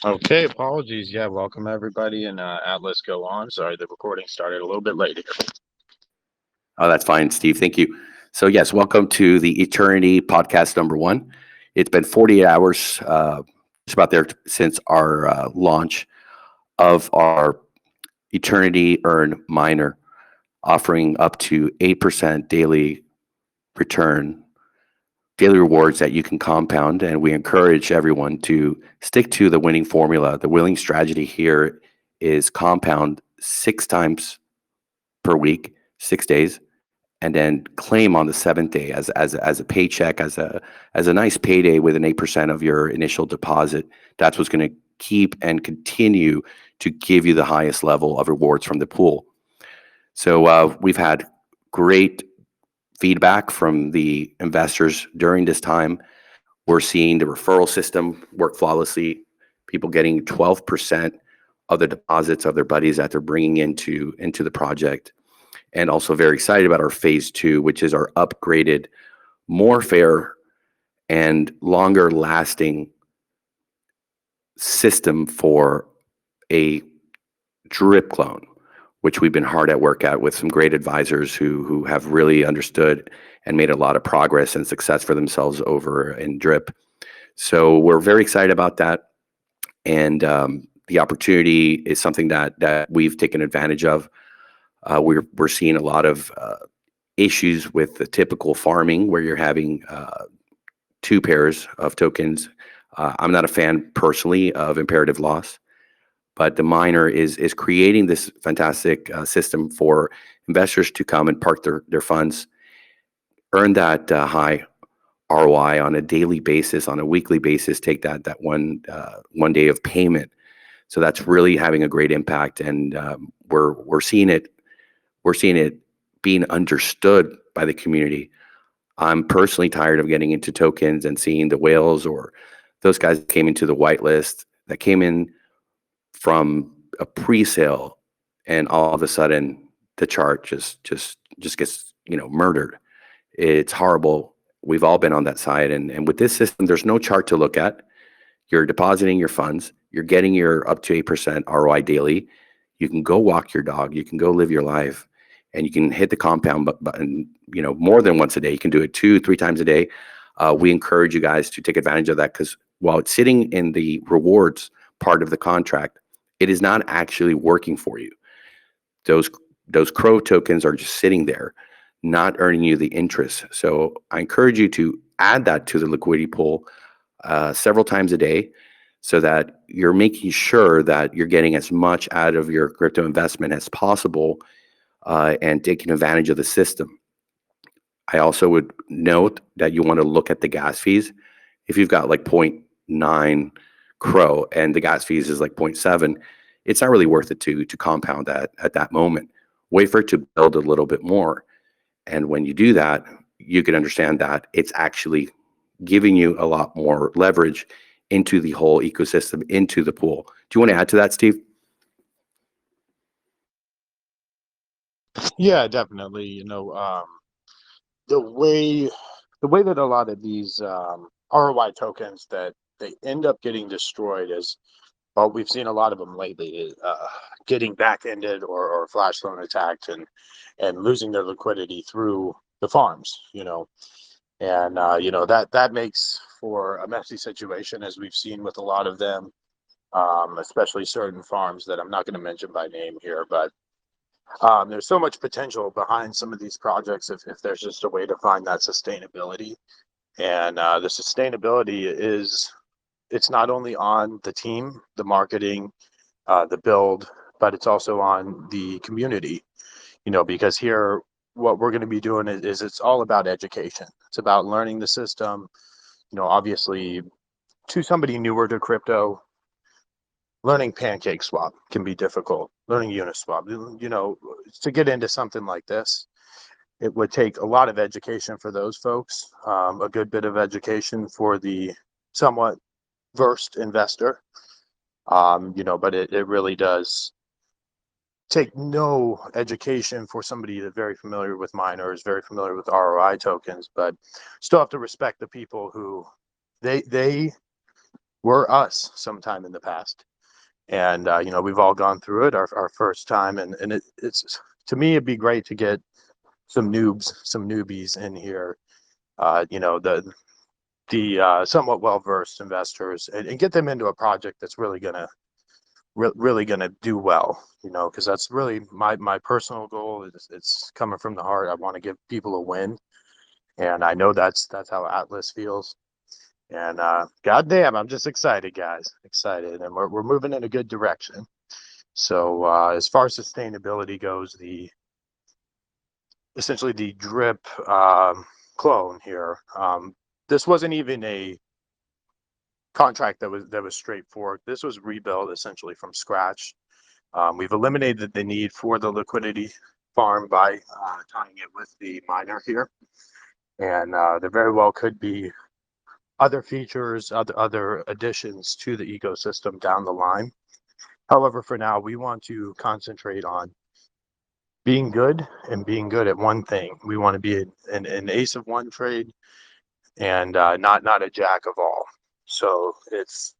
Okay, apologies. Yeah, welcome everybody, and Atlas, go on. Sorry, the recording started a little bit late here. Oh, that's fine, Steve. Thank you. So, yes, welcome to the Eternity podcast number one. It's been 48 hours, just about there since our launch of our Eternity Earn Miner, offering up to 8% return, daily rewards that you can compound. And we encourage everyone to stick to the winning formula. The winning strategy here is compound 6 times per week, 6 days, and then claim on the seventh day as a paycheck, as a nice payday with an 8% of your initial deposit. That's what's going to keep and continue to give you the highest level of rewards from the pool. So we've had great feedback from the investors during this time. We're seeing the referral system work flawlessly. People getting 12% of the deposits of their buddies that they're bringing into the project, and also very excited about our phase two, which is our upgraded, more fair and longer lasting system for a drip clone, which we've been hard at work at with some great advisors who have really understood and made a lot of progress and success for themselves over in drip. So we're very excited about that, and the opportunity is something that we've taken advantage of. We're seeing a lot of issues with the typical farming where you're having two pairs of tokens. I'm not a fan personally of imperative loss, but the miner is creating this fantastic system for investors to come and park their funds, earn that high ROI on a daily basis, on a weekly basis, take that one day of payment. So that's really having a great impact, and we're seeing it. We're seeing it being understood by the community. I'm personally tired of getting into tokens and seeing the whales or those guys that came into the whitelist that came in from a pre-sale, and all of a sudden the chart just gets murdered. It's horrible. We've all been on that side, and with this system, there's no chart to look at. You're depositing your funds. You're getting your up to 8% ROI daily. You can go walk your dog. You can go live your life, and you can hit the compound button. More than once a day. You can do it 2, 3 times a day. We encourage you guys to take advantage of that, because while it's sitting in the rewards part of the contract, it is not actually working for you. Those those crow tokens are just sitting there, not earning you the interest. So I encourage you to add that to the liquidity pool several times a day, so that you're making sure that you're getting as much out of your crypto investment as possible, and taking advantage of the system. I also would note that you want to look at the gas fees. If you've got like zero point 0.9 crow and the gas fees is like zero point 0.7, it's not really worth it to compound that at that moment. Wait for it to build a little bit more. And when you do that, you can understand that it's actually giving you a lot more leverage into the whole ecosystem, into the pool. Do you want to add to that, Steve? Yeah, definitely. The way the way that a lot of these ROI tokens that they end up getting destroyed is, well, we've seen a lot of them lately, getting back-ended or flash loan attacked and losing their liquidity through the farms. And that makes for a messy situation, as we've seen with a lot of them, especially certain farms that I'm not going to mention by name here. But there's so much potential behind some of these projects if there's just a way to find that sustainability. And the sustainability is, it's not only on the team, the marketing, the build, but it's also on the community. Because here, what we're going to be doing is it's all about education. It's about learning the system. Obviously, to somebody newer to crypto, learning Pancake Swap can be difficult. Learning Uniswap, to get into something like this, it would take a lot of education for those folks, a good bit of education for the somewhat versed investor. But it really does take no education for somebody that's very familiar with miners, very familiar with ROI tokens, but still have to respect the people who they were us sometime in the past. And we've all gone through it our first time, and it's, to me, it'd be great to get some newbies in here, the somewhat well-versed investors, and get them into a project that's really gonna do well, because that's really my personal goal. It's coming from the heart. I want to give people a win, and I know that's how Atlas feels. And goddamn, I'm just excited, guys, excited, and we're moving in a good direction. So as far as sustainability goes, essentially the drip clone here, this wasn't even a contract that was straightforward. This was rebuilt essentially from scratch. We've eliminated the need for the liquidity farm by tying it with the miner here, and there very well could be other features, other additions to the ecosystem down the line. However, for now, we want to concentrate on being good and being good at one thing. We want to be an ace of one trade, and not a jack of all. So it's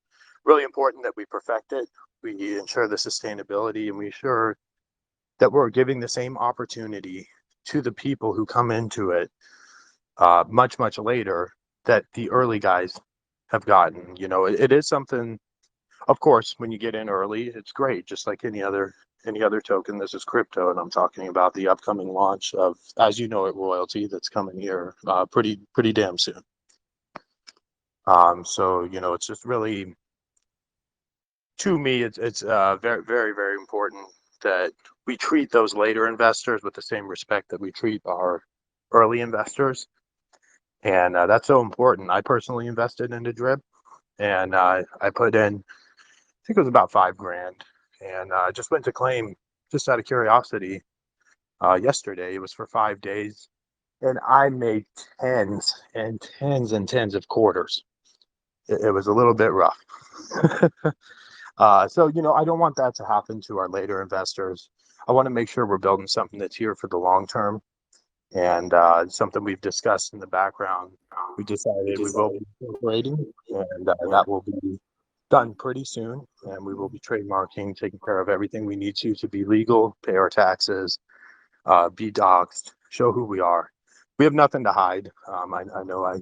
really important that we perfect it. We ensure the sustainability, and we ensure that we're giving the same opportunity to the people who come into it much later that the early guys have gotten. It is something. Of course, when you get in early, it's great, just like any other token. This is crypto, and I'm talking about the upcoming launch of, as you know it, royalty, that's coming here pretty damn soon. So it's just really, to me, it's very important that we treat those later investors with the same respect that we treat our early investors, and that's so important. I personally invested into Drip, and I put in, I think it was about 5 grand, and I just went to claim, just out of curiosity, yesterday. It was for 5 days, and I made tens and tens and tens of quarters. It was a little bit rough. So I don't want that to happen to our later investors. I want to make sure we're building something that's here for the long term, and something we've discussed in the background. We decided we will be incorporating, and that will be done pretty soon. And we will be trademarking, taking care of everything we need to be legal, pay our taxes, be doxxed, show who we are. We have nothing to hide. I know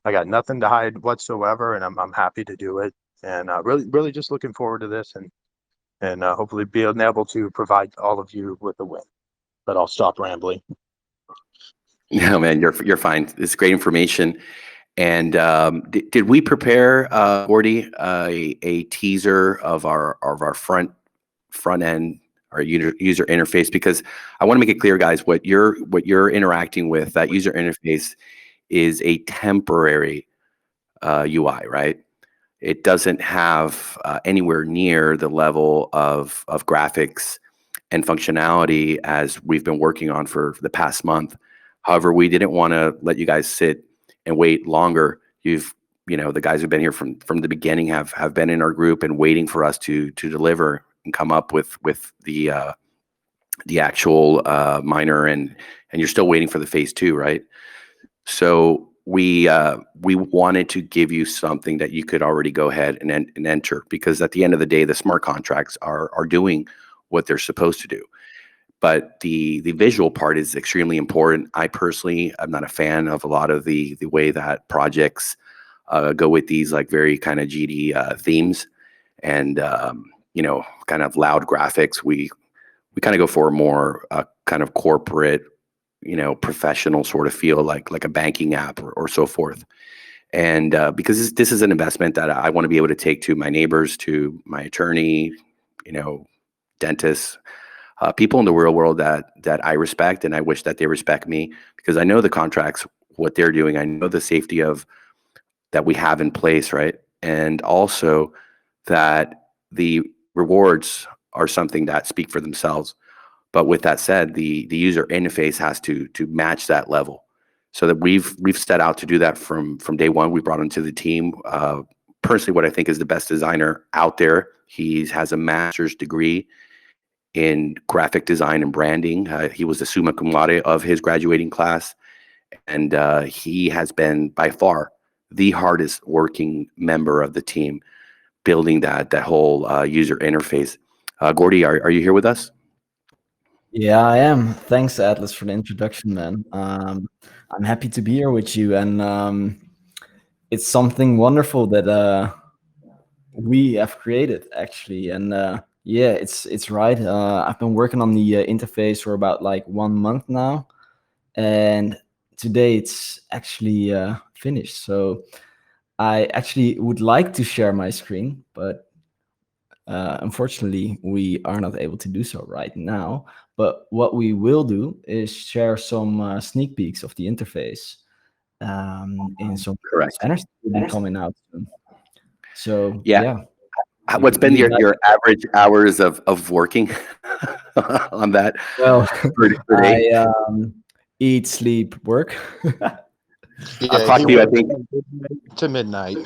I got nothing to hide whatsoever, and I'm happy to do it. And really just looking forward to this, and hopefully being able to provide all of you with a win. But I'll stop rambling. No, man, you're fine. It's great information. And did we prepare, Gordy, a teaser of our front end, our user interface? Because I want to make it clear, guys, what you're interacting with, that user interface is a temporary UI, right? It doesn't have anywhere near the level of graphics and functionality as we've been working on for the past month. However, we didn't want to let you guys sit and wait longer. The guys who've been here from the beginning have been in our group and waiting for us to deliver and come up with the actual miner, and you're still waiting for the phase 2, right? So we wanted to give you something that you could already go ahead and enter, because at the end of the day, the smart contracts are doing what they're supposed to do. But the visual part is extremely important. I personally, I'm not a fan of a lot of the way that projects go with these like very kind of GD themes, and kind of loud graphics. We kind of go for a more kind of corporate, professional sort of feel, like a banking app or so forth. And because this is an investment that I want to be able to take to my neighbors, to my attorney, dentists, people in the real world that I respect, and I wish that they respect me, because I know the contracts, what they're doing. I know the safety of that we have in place, right? And also that the rewards are something that speak for themselves. But with that said, the user interface has to match that level. So that we've set out to do that from day one. We brought him to the team. Personally, what I think is the best designer out there. He has a master's degree in graphic design and branding. He was the summa cum laude of his graduating class, and he has been by far the hardest working member of the team building that whole user interface. Gordy, are you here with us? Yeah, I am. Thanks, Atlas, for the introduction, man. I'm happy to be here with you, and it's something wonderful that we have created, actually. And yeah, it's right. I've been working on the interface for about like 1 month now, and today it's actually finished. So I actually would like to share my screen, but unfortunately, we are not able to do so right now. But what we will do is share some sneak peeks of the interface in some Correct. banners that will be coming out soon. So Yeah. yeah, What's been your average hours of working on that well, per day? I eat, sleep, work. I'll Yeah, clock he you, I works think. from midnight to midnight,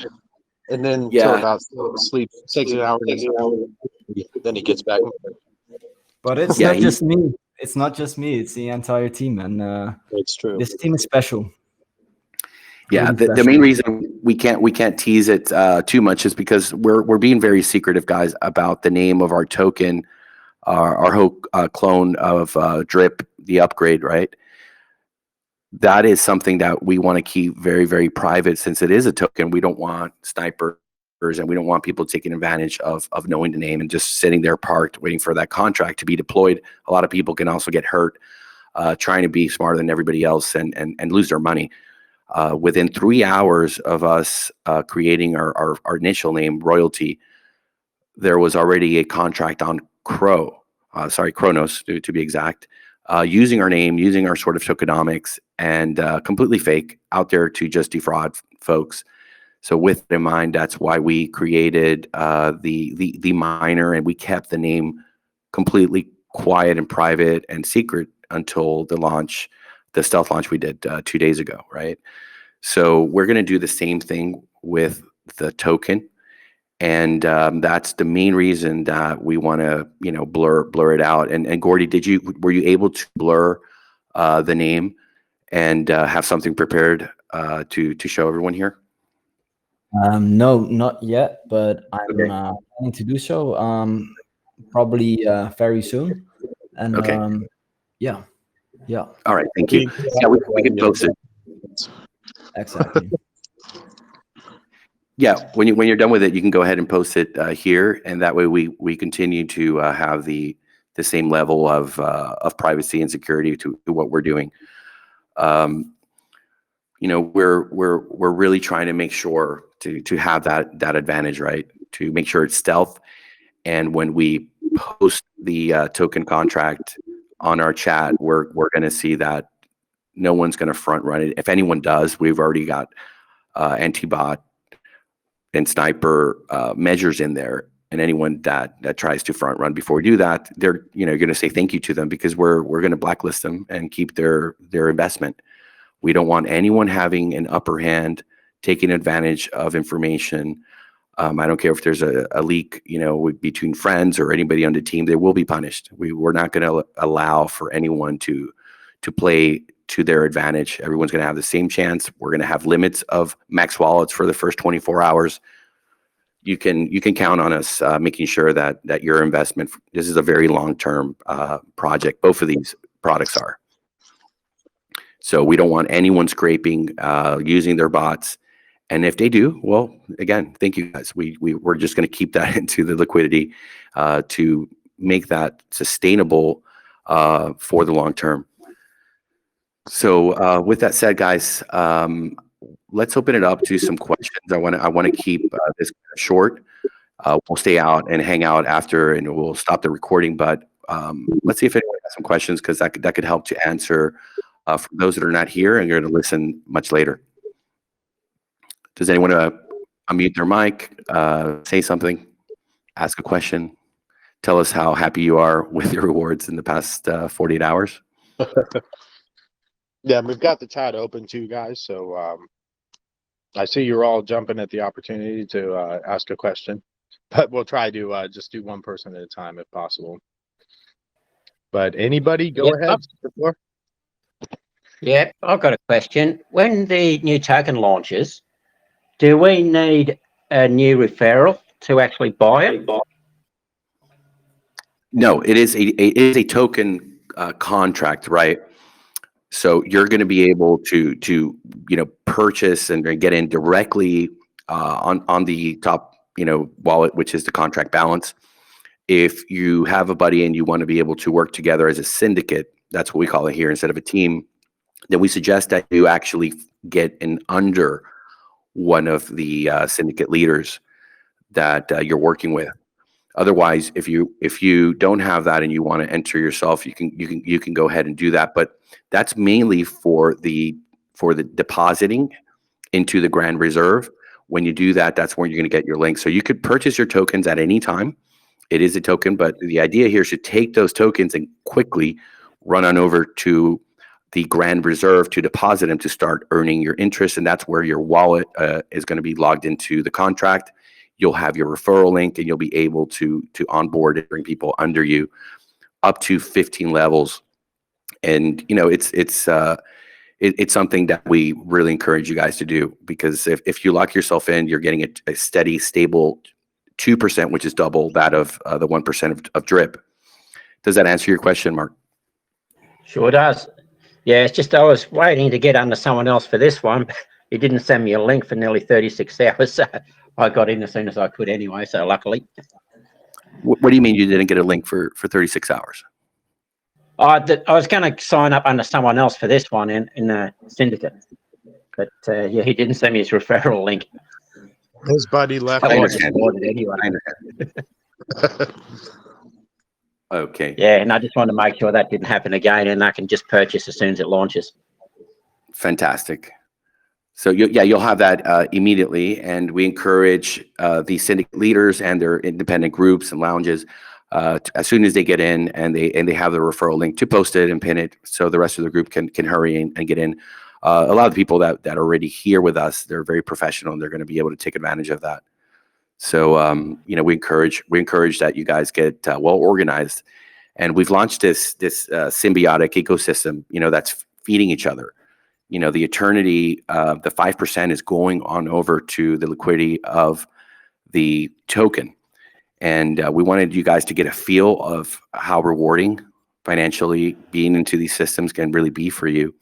and then till Yeah. about sleep takes an hour, and then he gets back. But it's Yeah. not just me. It's not just me. It's the entire team, and It's true. this team is special. Yeah, Really the main reason we can't tease it too much is because we're being very secretive, guys, about the name of our token, our whole clone of Drip, the upgrade, right? That is something that we want to keep very, very private since it is a token. We don't want snipers and we don't want people taking advantage of knowing the name and just sitting there parked waiting for that contract to be deployed. A lot of people can also get hurt trying to be smarter than everybody else and lose their money. Within 3 hours of us creating our initial name, Royalty, there was already a contract on Kronos to be exact, using our name, using our sort of tokenomics, and completely fake out there to just defraud folks. So with that in mind, that's why we created the miner, and we kept the name completely quiet and private and secret until the stealth launch we did 2 days ago, right? So we're going to do the same thing with the token, and that's the main reason that we want to, blur it out. And Gordy, were you able to blur the name and have something prepared to show everyone here? No, not yet, but I'm Okay. planning to do so probably very soon. And Okay. yeah, yeah, All right. Thank you. Yeah, we can post it. exactly. Yeah, when you're done with it, you can go ahead and post it here, and that way we continue to have the same level of privacy and security to what we're doing. We're really trying to make sure to have that advantage, right? To make sure it's stealth, and when we post the token contract on our chat, we're going to see that no one's going to front run it. If anyone does, we've already got anti-bot and sniper measures in there, and anyone that tries to front run before we do that, they're you're going to say thank you to them, because we're going to blacklist them and keep their investment. We don't want anyone having an upper hand, taking advantage of information. I don't care if there's a leak, between friends or anybody on the team, they will be punished. We're not going to allow for anyone to play to their advantage. Everyone's going to have the same chance. We're going to have limits of max wallets for the first 24 hours. You can count on us making sure that your investment, this is a very long-term project. Both of these products are. So we don't want anyone scraping, using their bots. And if they do, well, again, thank you guys. We're just going to keep that into the liquidity to make that sustainable for the long term. So with that said, guys, let's open it up to some questions. I want to keep this short. We'll stay out and hang out after, and we'll stop the recording. But let's see if anyone has some questions, because that could help to answer for those that are not here and are going to listen much later. Does anyone unmute their mic, say something, ask a question, tell us how happy you are with your rewards in the past 48 hours? Yeah, we've got the chat open too, guys. So I see you're all jumping at the opportunity to ask a question, but we'll try to just do one person at a time if possible. But anybody, go ahead. Yeah, I've got a question. When the new token launches, Do we need a new referral to actually buy it? No, it is a token contract, right? So you're going to be able to purchase and get in directly on the top wallet, which is the contract balance. If you have a buddy and you want to be able to work together as a syndicate, that's what we call it here instead of a team, then we suggest that you actually get in under one of the syndicate leaders that you're working with. Otherwise, if you don't have that and you want to enter yourself, you can go ahead and do that. But that's mainly for the depositing into the Grand Reserve. When you do that, that's when you're going to get your link. So you could purchase your tokens at any time. It is a token, but the idea here is to take those tokens and quickly run on over to the Grand Reserve to deposit them to start earning your interest. And that's where your wallet is going to be logged into the contract. You'll have your referral link and you'll be able to onboard and bring people under you up to 15 levels. And, it's something that we really encourage you guys to do, because if you lock yourself in, you're getting a steady, stable 2%, which is double that of the 1% of drip. Does that answer your question, Mark? Sure does. Yeah, it's just I was waiting to get under someone else for this one. He didn't send me a link for nearly 36 hours, so I got in as soon as I could anyway, so luckily. What do you mean you didn't get a link for 36 hours? I was going to sign up under someone else for this one in the syndicate, but yeah, he didn't send me his referral link. His buddy left. I understand. Anyway. Okay. Yeah, and I just wanted to make sure that didn't happen again, and I can just purchase as soon as it launches. Fantastic. So you'll have that immediately, and we encourage the syndicate leaders and their independent groups and lounges as soon as they get in and they have the referral link to post it and pin it, so the rest of the group can hurry and get in. A lot of the people that are already here with us, they're very professional and they're going to be able to take advantage of that. So we encourage that you guys get well organized, and we've launched this symbiotic ecosystem that's feeding each other. The eternity of the 5% is going on over to the liquidity of the token. And we wanted you guys to get a feel of how rewarding financially being into these systems can really be for you,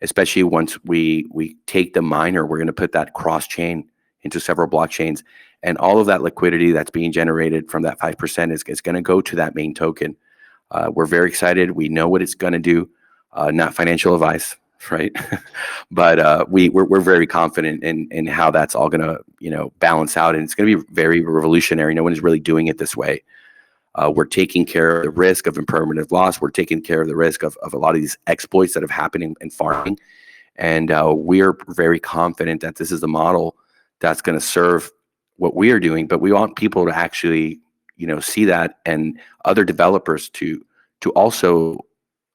especially once we take the miner. We're going to put that cross chain into several blockchains, and all of that liquidity that's being generated from that 5% is going to go to that main token. We're very excited. We know what it's going to do. Not financial advice, right? But we're very confident in how that's all going to balance out, and it's going to be very revolutionary. No one is really doing it this way. We're taking care of the risk of impermanent loss. We're taking care of the risk of a lot of these exploits that have happened in farming, and we're very confident that this is the model that's going to serve what we are doing. But we want people to actually see that, and other developers to also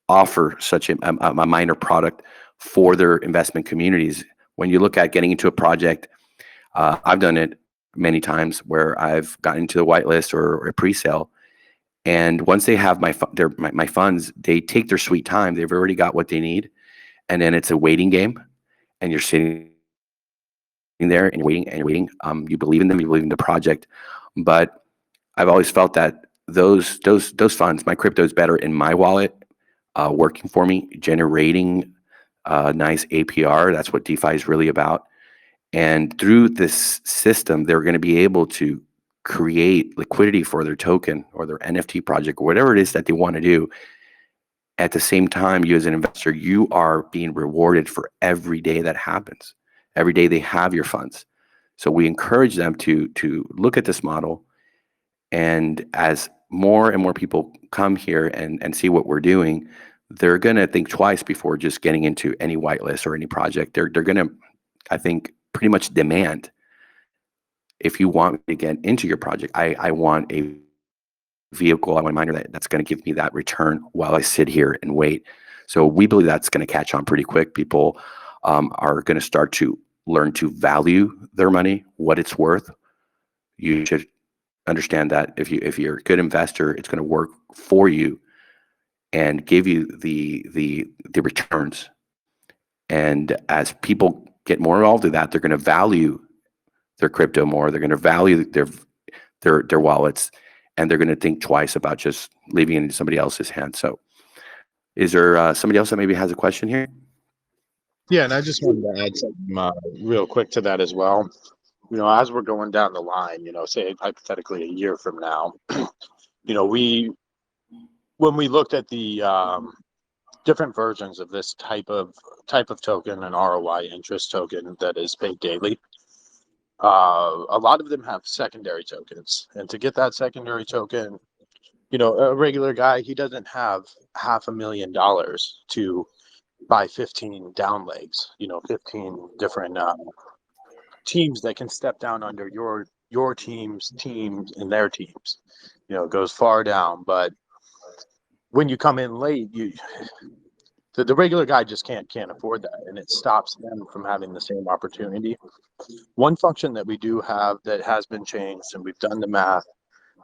offer such a minor product for their investment communities. When you look at getting into a project, I've done it many times where I've gotten into the whitelist or a pre-sale, and once they have my funds, they take their sweet time. They've already got what they need, and then it's a waiting game, and you're sitting there and you're waiting and you're waiting. You believe in them, you believe in the project, but I've always felt that those funds, my crypto is better in my wallet, working for me, generating nice APR. That's what DeFi is really about. And through this system, they're going to be able to create liquidity for their token or their NFT project, or whatever it is that they want to do. At the same time, you as an investor, you are being rewarded for every day that happens. Every day they have your funds. So we encourage them to look at this model. And as more and more people come here and see what we're doing, they're going to think twice before just getting into any whitelist or any project. They're going to, I think, pretty much demand, if you want me to get into your project, I want a vehicle, I want a miner that's going to give me that return while I sit here and wait. So we believe that's going to catch on pretty quick. People are going to start to learn to value their money, what it's worth. You should understand that if you're a good investor, it's going to work for you and give you the returns. And as people get more involved in that, they're going to value their crypto more. They're going to value their wallets, and they're going to think twice about just leaving it in somebody else's hands. So is there somebody else that maybe has a question here? Yeah, and I just wanted to add something real quick to that as well. As we're going down the line, say hypothetically a year from now, when we looked at the different versions of this type of token, an ROI interest token that is paid daily, a lot of them have secondary tokens, and to get that secondary token, a regular guy, he doesn't have $500,000 to buy 15 down legs, 15 different teams that can step down under your teams and their teams. It goes far down. But when you come in late, the regular guy just can't afford that, and it stops them from having the same opportunity. One function that we do have that has been changed, and we've done the math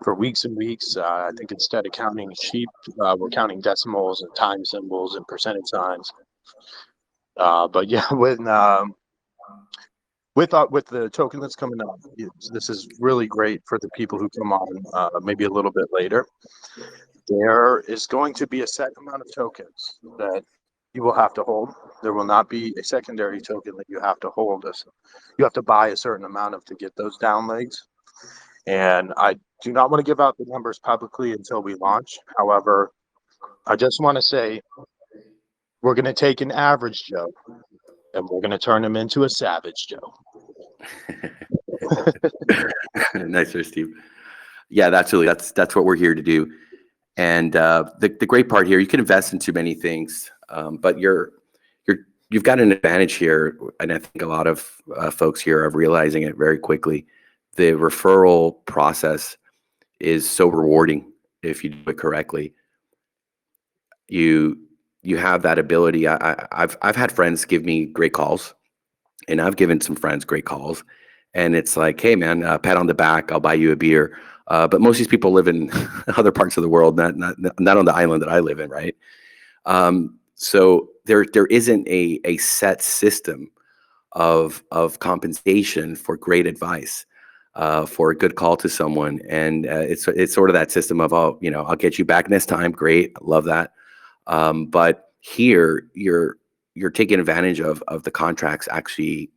for weeks and weeks. I think instead of counting sheep, we're counting decimals and time symbols and percentage signs. But yeah, with the token that's coming up, this is really great for the people who come on maybe a little bit later. There is going to be a set amount of tokens that you will have to hold. There will not be a secondary token that you have to hold. You have to buy a certain amount of to get those down legs. And I do not want to give out the numbers publicly until we launch. However, I just want to say we're going to take an average Joe and we're going to turn him into a savage Joe. Nice there, Steve. Yeah, that's what we're here to do. And the great part here, you can invest into many things, but you've got an advantage here, and I think a lot of folks here are realizing it very quickly. The referral process is so rewarding if you do it correctly. You have that ability. I've had friends give me great calls, and I've given some friends great calls, and it's like, hey man, pat on the back, I'll buy you a beer. But most of these people live in other parts of the world, not on the island that I live in, right? So there isn't a set system of compensation for great advice, for a good call to someone, and it's sort of that system of, oh, I'll get you back next time. Great, I love that. But here you're taking advantage of the contracts actually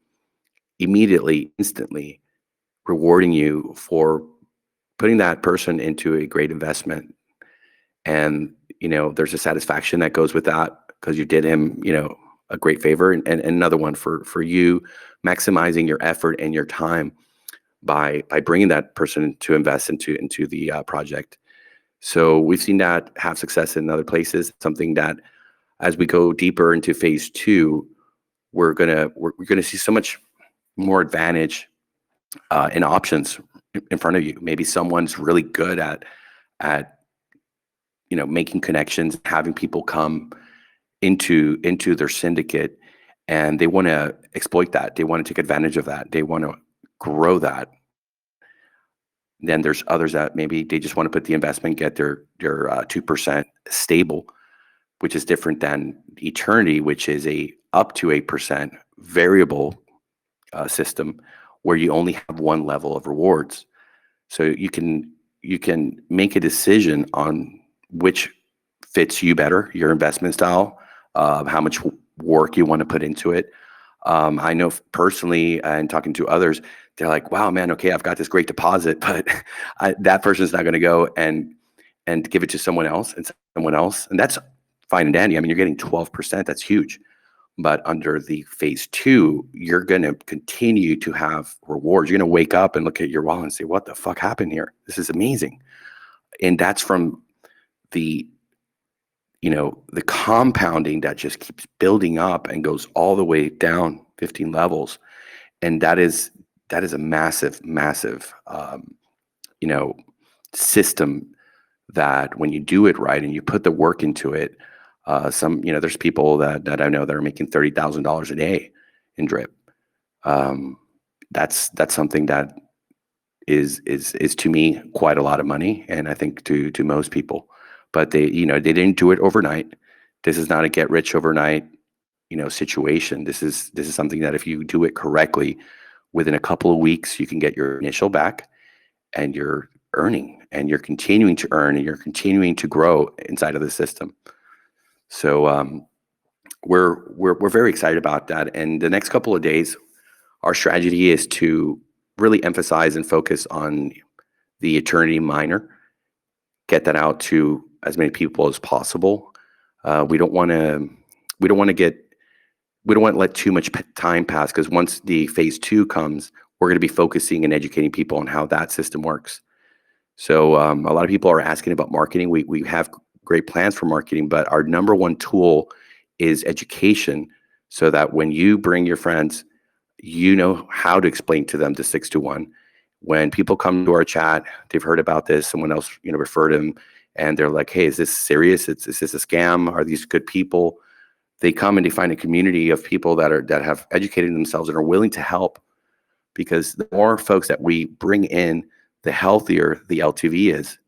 immediately, instantly rewarding you for putting that person into a great investment. And, there's a satisfaction that goes with that because you did him, a great favor, and another one for you maximizing your effort and your time by bringing that person to invest into the project. So we've seen that have success in other places. Something that as we go deeper into phase 2, we're gonna see so much more advantage and options in front of you. Maybe someone's really good at making connections, having people come into their syndicate, and they want to exploit that. They want to take advantage of that. They want to grow that. Then there's others that maybe they just want to put the investment, get their 2% stable, which is different than Eternity, which is a up to 8% variable system where you only have one level of rewards. So you can make a decision on which fits you better, your investment style, how much work you want to put into it. I know personally, and talking to others, they're like, wow, man, okay, I've got this great deposit, but that person's not going to go and give it to someone else. And that's fine and dandy. I mean, you're getting 12%. That's huge. But under the phase 2, you're going to continue to have rewards. You're going to wake up and look at your wallet and say, what the fuck happened here? This is amazing. And that's from the compounding that just keeps building up and goes all the way down 15 levels. And that is a massive, massive, system that when you do it right and you put the work into it, there's people that I know that are making $30,000 a day in drip. That's something that is to me quite a lot of money, and I think to most people. But they didn't do it overnight. This is not a get rich overnight, situation. This is something that if you do it correctly, within a couple of weeks, you can get your initial back, and you're earning, and you're continuing to earn, and you're continuing to grow inside of the system. So we're very excited about that. And the next couple of days, our strategy is to really emphasize and focus on the Eternity Miner, get that out to as many people as possible. We don't want to let too much time pass, because once the phase 2 comes, we're going to be focusing and educating people on how that system works. So a lot of people are asking about marketing. We have great plans for marketing, but our number one tool is education, so that when you bring your friends, you know how to explain to them the 6-to-1. When people come to our chat, they've heard about this, someone else referred them, and they're like, hey, is this serious? Is this a scam? Are these good people? They come and they find a community of people that have educated themselves and are willing to help, because the more folks that we bring in, the healthier the LTV is,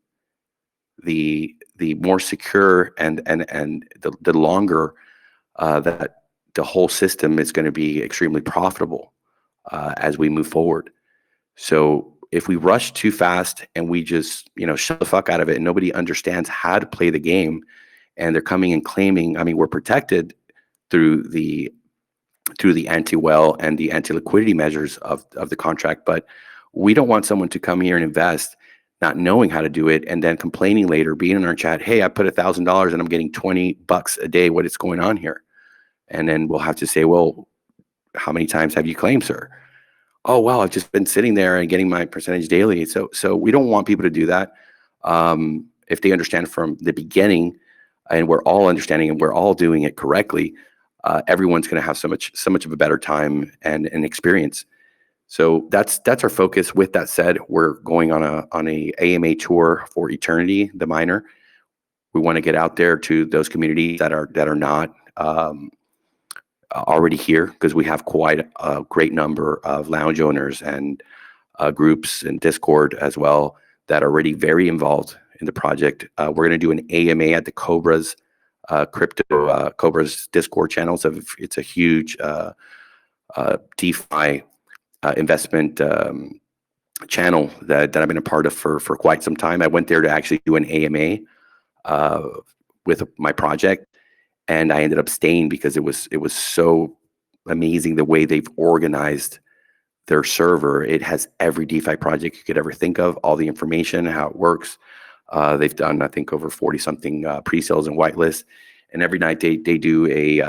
the more secure and the longer that the whole system is going to be extremely profitable as we move forward. So if we rush too fast and we just shut the fuck out of it, and nobody understands how to play the game, and they're coming and claiming, I mean, we're protected through the anti-well and the anti-liquidity measures of the contract, but we don't want someone to come here and invest not knowing how to do it, and then complaining later, being in our chat, hey, I put $1,000 and I'm getting $20 a day. What is going on here? And then we'll have to say, well, how many times have you claimed, sir? Oh, well, I've just been sitting there and getting my percentage daily. So we don't want people to do that. If they understand from the beginning, and we're all understanding and we're all doing it correctly, everyone's going to have so much of a better time and experience. So that's our focus. With that said, we're going on a AMA tour for Eternity, the miner. We want to get out there to those communities that are not already here, because we have quite a great number of lounge owners and groups and Discord as well that are already very involved in the project. We're going to do an AMA at the Cobra's Cobra's Discord channel. So it's a huge DeFi investment channel that I've been a part of for quite some time. I went there to actually do an AMA with my project, and I ended up staying because it was so amazing the way they've organized their server. It has every DeFi project you could ever think of, all the information, how it works. They've done, I think, over 40-something pre-sales and whitelists, and every night they do a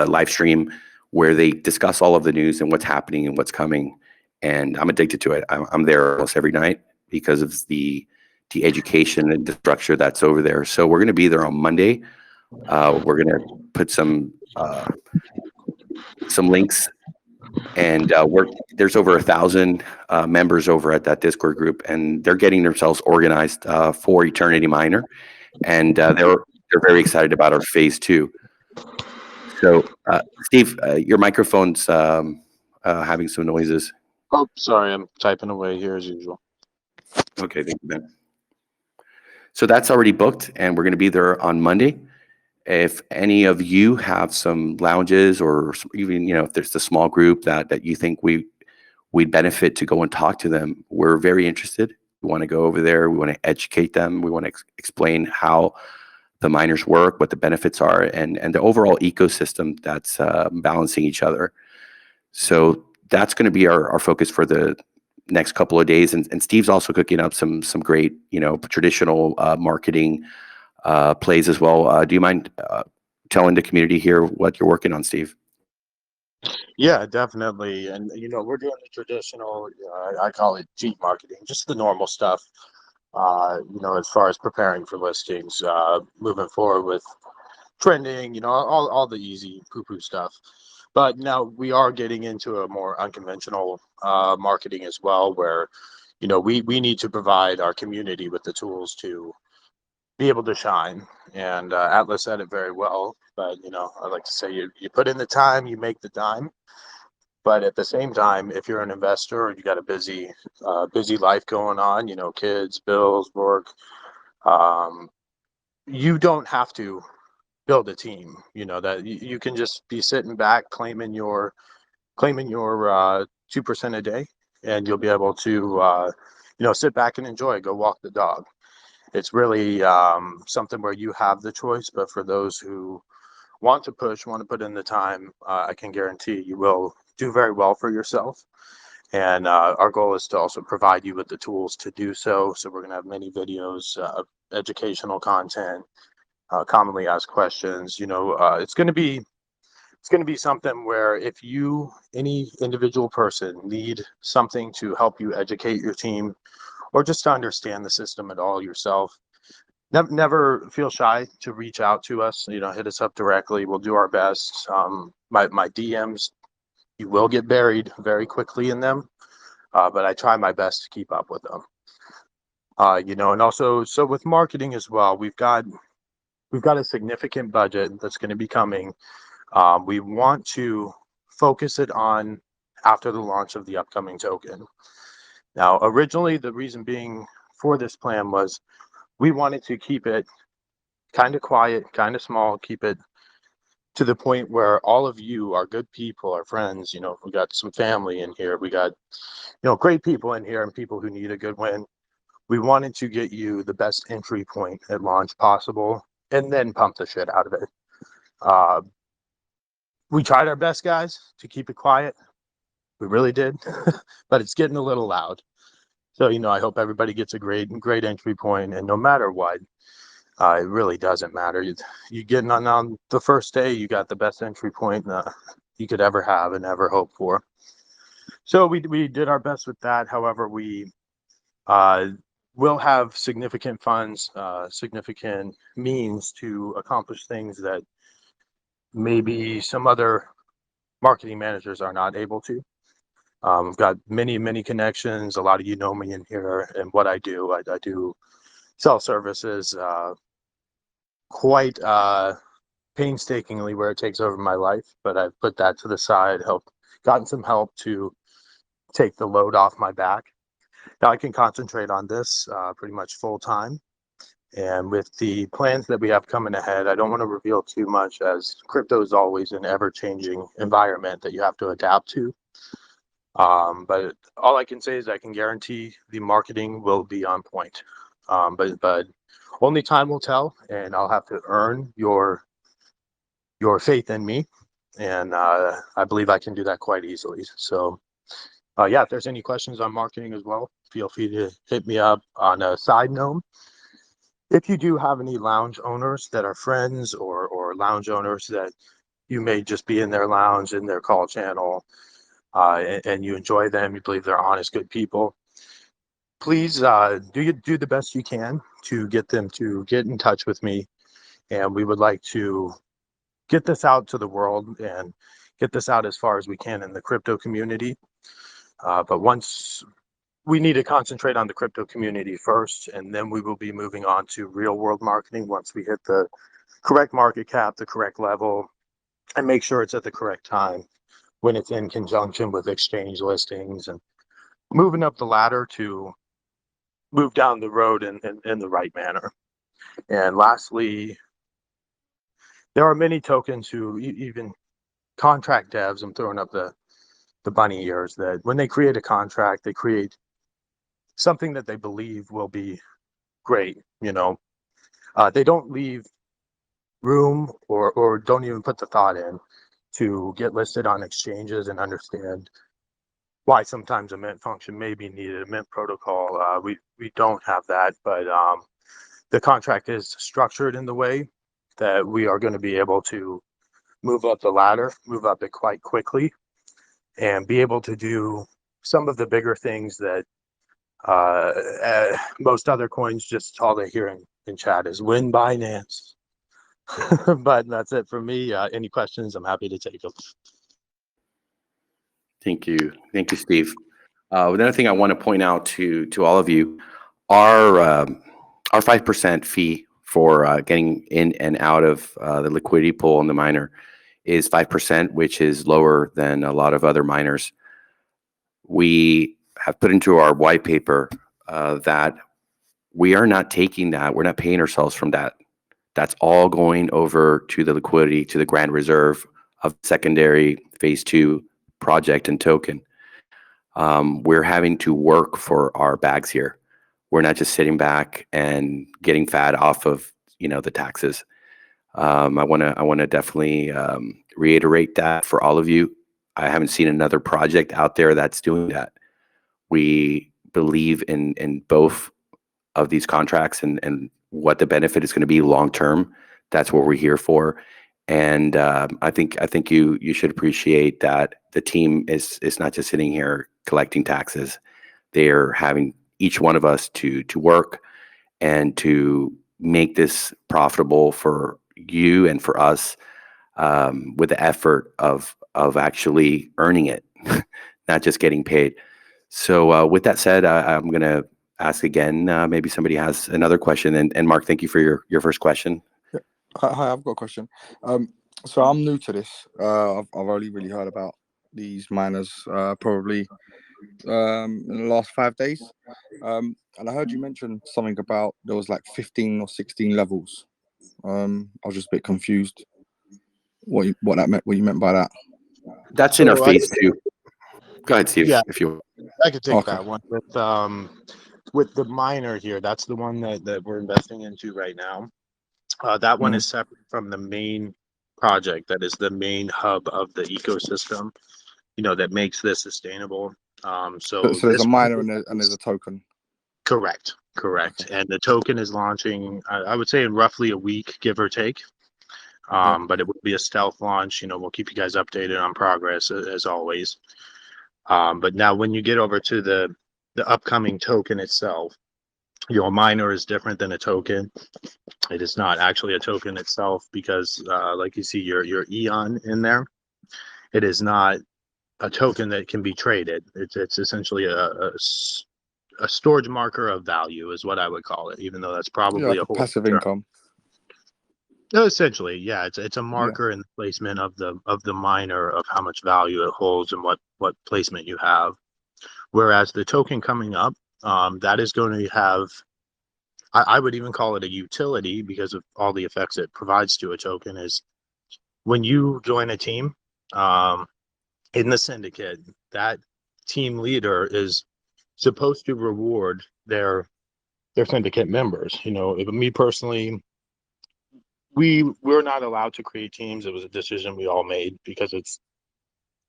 live stream where they discuss all of the news and what's happening and what's coming. And I'm addicted to it. I'm there almost every night because of the education and the structure that's over there. So we're going to be there on Monday. We're going to put some links, and there's over 1,000 members over at that Discord group, and they're getting themselves organized for Eternity Miner, and they're very excited about our phase 2. So, Steve, your microphone's having some noises. Oh, sorry, I'm typing away here as usual. Okay, thank you, Ben. So that's already booked, and we're going to be there on Monday. If any of you have some lounges, or even if there's a small group that you think we'd benefit to go and talk to them, we're very interested. We want to go over there. We want to educate them. We want to explain how the miners work, what the benefits are, and the overall ecosystem that's balancing each other. So that's going to be our focus for the next couple of days. And Steve's also cooking up some great traditional marketing plays as well. Do you mind telling the community here what you're working on, Steve? Yeah, definitely. And we're doing the traditional, I call it cheap marketing, just the normal stuff. As far as preparing for listings, moving forward with trending, all the easy poo-poo stuff. But now we are getting into a more unconventional marketing as well, where we need to provide our community with the tools to be able to shine. And Atlas said it very well, but I like to say you put in the time, you make the dime. But at the same time, if you're an investor or you got a busy life going on, kids, bills, work, you don't have to build a team. That you can just be sitting back, claiming your 2% a day, and you'll be able to, sit back and enjoy, go walk the dog. It's really something where you have the choice, but for those who want to push, want to put in the time, I can guarantee you will do very well for yourself. And our goal is to also provide you with the tools to do so. So we're going to have many videos, educational content, commonly asked questions. It's going to be something where if any individual person, need something to help you educate your team, or just to understand the system at all yourself, never feel shy to reach out to us. Hit us up directly. We'll do our best. My DMs, you will get buried very quickly in them, but I try my best to keep up with them. And also, so with marketing as well, we've got a significant budget that's going to be coming. We want to focus it on after the launch of the upcoming token. Now, originally, the reason being for this plan was we wanted to keep it kind of quiet, kind of small, keep it to the point where all of you are good people, our friends. We got some family in here. We got, great people in here and people who need a good win. We wanted to get you the best entry point at launch possible and then pump the shit out of it. We tried our best, guys, to keep it quiet. We really did, but it's getting a little loud. So, I hope everybody gets a great entry point, and no matter what, it really doesn't matter. You getting on the first day, you got the best entry point you could ever have and ever hope for. So we did our best with that. However, we will have significant funds, significant means to accomplish things that maybe some other marketing managers are not able to. I've got many connections. A lot of you know me in here and what I do. I do sell services quite painstakingly where it takes over my life, but I've put that to the side, gotten some help to take the load off my back. Now I can concentrate on this pretty much full time. And with the plans that we have coming ahead, I don't want to reveal too much, as crypto is always an ever-changing environment that you have to adapt to. But all I can say is I can guarantee the marketing will be on point. But only time will tell, and I'll have to earn your faith in me, and I believe I can do that quite easily. So, if there's any questions on marketing as well, feel free to hit me up. On a side note, if you do have any lounge owners that are friends or lounge owners that you may just be in their lounge, in their call channel, and you enjoy them, you believe they're honest, good people, please do the best you can to get them to get in touch with me. And we would like to get this out to the world and get this out as far as we can in the crypto community. But once we need to concentrate on the crypto community first, and then we will be moving on to real world marketing once we hit the correct market cap, the correct level, and make sure it's at the correct time when it's in conjunction with exchange listings and moving up the ladder to move down the road in the right manner. And lastly, there are many tokens who even contract devs, I'm throwing up the bunny ears, that when they create a contract, they create something that they believe will be great. They don't leave room or don't even put the thought in to get listed on exchanges and understand why sometimes a mint function may be needed, a mint protocol. We don't have that, but the contract is structured in the way that we are going to be able to move up the ladder, move up it quite quickly, and be able to do some of the bigger things that most other coins, just all they hear in chat is win Binance. But that's it for me. Any questions, I'm happy to take them. Thank you, Steve. Another thing I want to point out to all of you, our 5% fee for getting in and out of the liquidity pool on the miner is 5%, which is lower than a lot of other miners. We have put into our white paper that we are not taking that. We're not paying ourselves from that. That's all going over to the liquidity, to the grand reserve of secondary phase 2 project and token. we're having to work for our bags here. We're not just sitting back and getting fat off of, the taxes. I want to definitely reiterate that for all of you. I haven't seen another project out there that's doing that. We believe in both of these contracts and what the benefit is going to be long term. That's what we're here for. And I think you should appreciate that the team is not just sitting here collecting taxes. They're having each one of us to work and to make this profitable for you and for us, with the effort of actually earning it, not just getting paid. So with that said, I'm going to ask again. Maybe somebody has another question. And Mark, thank you for your first question. Hi, I've got a question. So I'm new to this. I've only really heard about these miners probably in the last 5 days. And I heard you mention something about there was like 15 or 16 levels. I was just a bit confused what you meant by that. That's in our So phase 2. Go ahead, Steve, Yeah. if you. I could take Okay. that one with the miner here. That's the one that we're investing into right now. That one is separate from the main project. That is the main hub of the ecosystem, that makes this sustainable. So there's a this miner and there's a token. correct. Okay. And the token is launching, I would say, in roughly a week, give or take. But it will be a stealth launch. We'll keep you guys updated on progress as always. But now when you get over to the upcoming token itself, a miner is different than a token. It is not actually a token itself because, like you see your Eon in there, it is not a token that can be traded. It's essentially a storage marker of value is what I would call it, even though that's probably Like a a whole passive term. income. No, essentially, yeah, it's a marker in the placement of the miner of how much value it holds and what placement you have. Whereas the token coming up, that is going to have, I would even call it a utility because of all the effects it provides to a token. Is when you join a team in the syndicate, that team leader is supposed to reward their syndicate members. Me personally, we're not allowed to create teams. It was a decision we all made because it's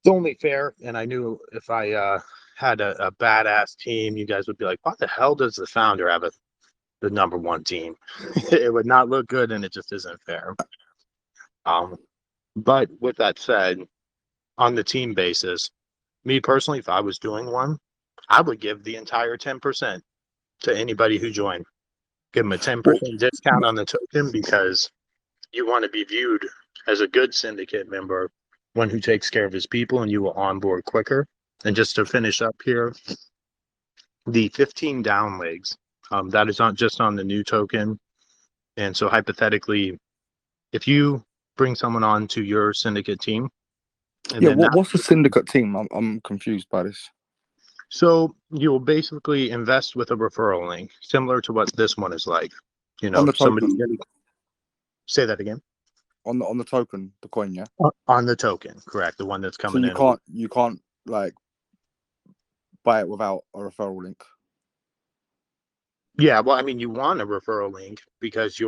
only fair. And I knew if I had a badass team, you guys would be like, "What the hell does the founder have the number one team?" It would not look good, and it just isn't fair. But with that said, on the team basis, me personally, if I was doing one, I would give the entire 10% to anybody who joined. Give them a 10% discount on the token because you want to be viewed as a good syndicate member, one who takes care of his people, and you will onboard quicker. And just to finish up here, the 15 down legs, that is not just on the new token. And so hypothetically, if you bring someone on to your syndicate team, What's the syndicate team? I'm confused by this. So you'll basically invest with a referral link, similar to what this one is like. On the somebody's token. getting. Say that again. On the token, the coin, yeah. On the token, correct. The one that's coming So in. you can't like buy it without a referral link. Yeah, well, I mean, you want a referral link because